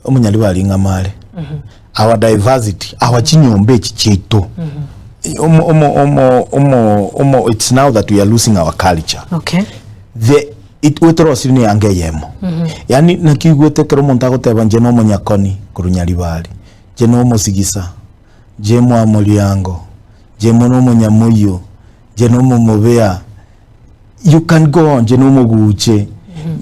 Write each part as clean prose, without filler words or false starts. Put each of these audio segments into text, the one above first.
omunyalibali ngamale our diversity our chinyombe chichito it's now that we are losing our culture. Okay. It wetrosini angeyemo. Yani nakigwete kero montago teba njeno monyakoni kurunyalibali. Jeno mosigisa. Jemo amoliango. Jemo no monyamoyo. Jeno momobea. You can go on jeno moguche.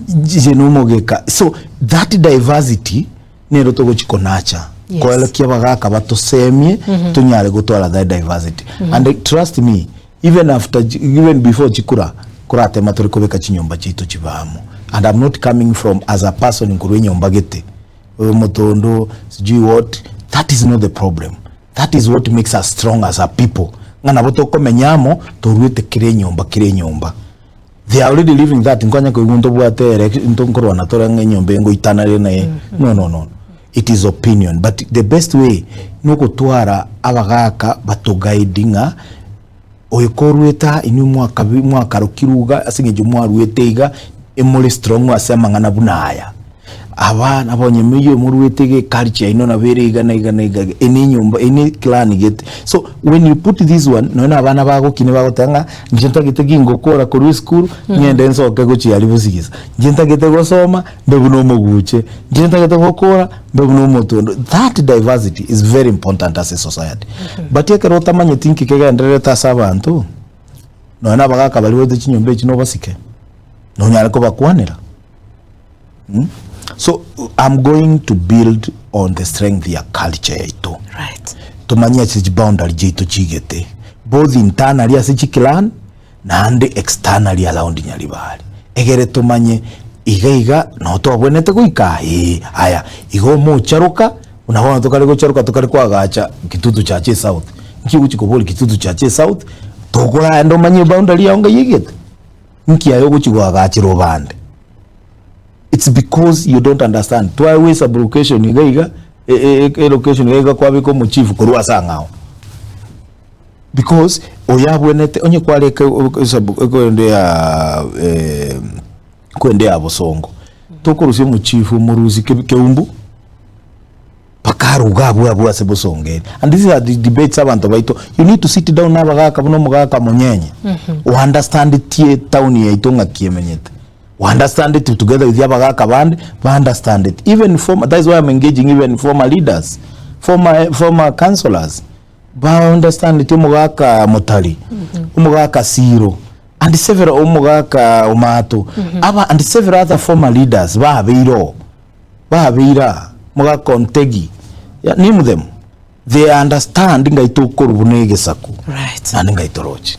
Jeno mogeka. So that diversity nero togo chikonacha. Yes. Kwa kia bagaka batosemye tunyale gutwala that diversity. And trust me, even before chikura kurate maturi kubeka chinyomba chito chibamu. And I'm not coming from as a person in nyomba gete motondo sijui what. That is not the problem. That is what makes us strong as a people. Ngana boto komenyamo toruete kire nyomba. They are already living that. Nkanya ko gunto bwate ntonkoro na tora nyombe ngo itanale na no. It is opinion, but the best way nuko twara abagaka batogaidinga oyekorueta inu mwaka rukiruga asingeje mwaruetega emole strong asema ngana bunaya abana abonyemeyo muruetege culture ino na berega na eni nyumba eni clan get. So when you put this one no na abana bago kine bagotanga njenta gitegi ngokora kuri school nyende nsoke gochi ali busigiza njenta gitego soma mbebuno moguche njenta gitego kora mbebuno motondo. That diversity is very important as a society. But yekero tamanye tinki kega ndereta sabantu no na bagaka bali wode chinyombe chino basike no nyala ko bakwanira. So I'm going to build on the strength ya culture yaito. Right. Tumanya chiji boundary jito chigete. Both internally as clan na and externally around Nyalibali. Egere tumanye iga no to abonete kuika aya igo mo charuka unaona tokale go charuka tokale kwa gacha kitutu chache south. Nkiuchi koboli kitutu chache south tokora ndo manye boundary yaonga yigete. Nki ayo guchigwa gacha robande. It's because you don't understand. To always sublocation iga location iga kwa biko mu chief kurwa sangao. Because oyabwenete onye kwale kwende abosongo. Tokoruse mu chief muruzi keumbu pakaru gabu asebosongene. And these are the debates abantu baito. You need to sit down na bagaka buno mugaka monyenye. Understand tie town yaito ngakiyemenyete. We understand it together with Yabagaka band. We understand it. Even that's why I'm engaging even former leaders, former councillors. We understand it. Umugaka Motali, Umugaka Siro, and several Umugaka Omato, and several other former leaders. Bahabiro, Mugaka Ontegi. Name them. They understand Ngaito Korubunege Saku. Right. And Ngaitorochi.